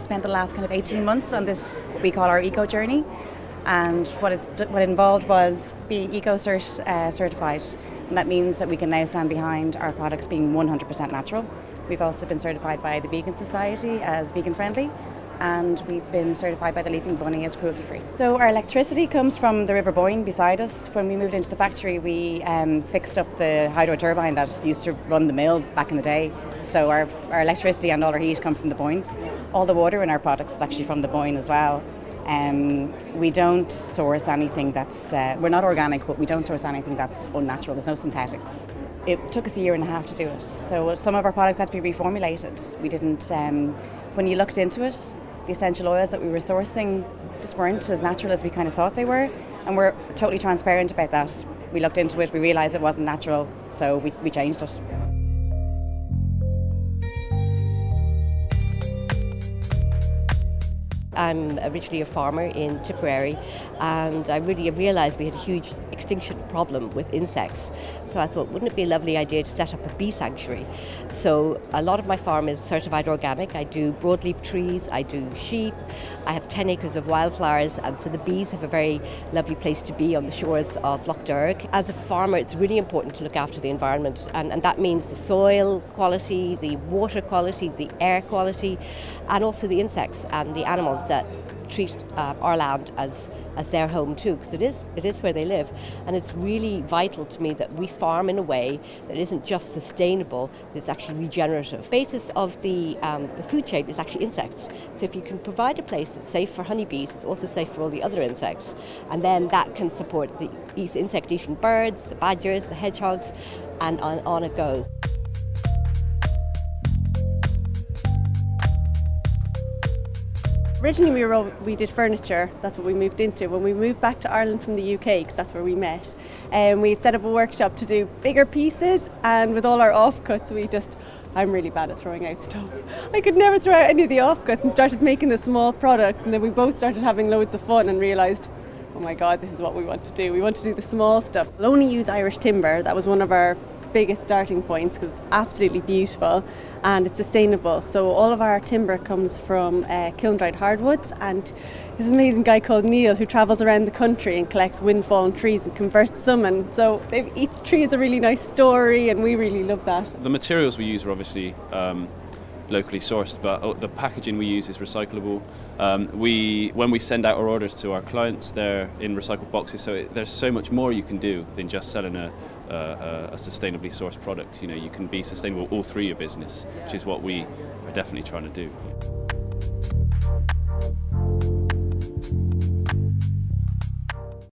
spent the last kind of 18 months on this, what we call our eco journey. And what it involved was being certified. And that means that we can now stand behind our products being 100% natural. We've also been certified by the Vegan Society as vegan friendly, and we've been certified by the Leaping Bunny as cruelty free. So our electricity comes from the River Boyne beside us. When we moved into the factory, we fixed up the hydro turbine that used to run the mill back in the day. So our electricity and all our heat come from the Boyne. All the water in our products is actually from the Boyne as well. We don't source anything that's, we're not organic, but we don't source anything that's unnatural. There's no synthetics. It took us 1.5 years to do it. So some of our products had to be reformulated. We didn't, when you looked into it, the essential oils that we were sourcing just weren't as natural as we kind of thought they were. And we're totally transparent about that. We looked into it, we realised it wasn't natural, so we changed it. I'm originally a farmer in Tipperary, and I really realised we had a huge extinction problem with insects. So I thought, wouldn't it be a lovely idea to set up a bee sanctuary? So a lot of my farm is certified organic. I do broadleaf trees, I do sheep, I have 10 acres of wildflowers, and so the bees have a very lovely place to be on the shores of Lough Derg. As a farmer, it's really important to look after the environment, and that means the soil quality, the water quality, the air quality, and also the insects and the animals that treat our land as their home too, because it is where they live. And it's really vital to me that we farm in a way that isn't just sustainable, that it's actually regenerative. The basis of the food chain is actually insects. So if you can provide a place that's safe for honeybees, it's also safe for all the other insects. And then that can support these insect-eating birds, the badgers, the hedgehogs, and on it goes. Originally we did furniture, that's what we moved into. When we moved back to Ireland from the UK, because that's where we met, we had set up a workshop to do bigger pieces, and with all our offcuts I'm really bad at throwing out stuff. I could never throw out any of the offcuts, and started making the small products, and then we both started having loads of fun and realised, oh my God, this is what we want to do. We want to do the small stuff. We'll only use Irish timber. That was one of our biggest starting points because it's absolutely beautiful and it's sustainable. So all of our timber comes from kiln-dried hardwoods, and there's an amazing guy called Neil who travels around the country and collects wind-fallen trees and converts them, and so each tree has a really nice story, and we really love that. The materials we use are obviously locally sourced, but the packaging we use is recyclable. When we send out our orders to our clients, they're in recycled boxes, so there's so much more you can do than just selling a sustainably sourced product. You know, you can be sustainable all through your business, which is what we are definitely trying to do.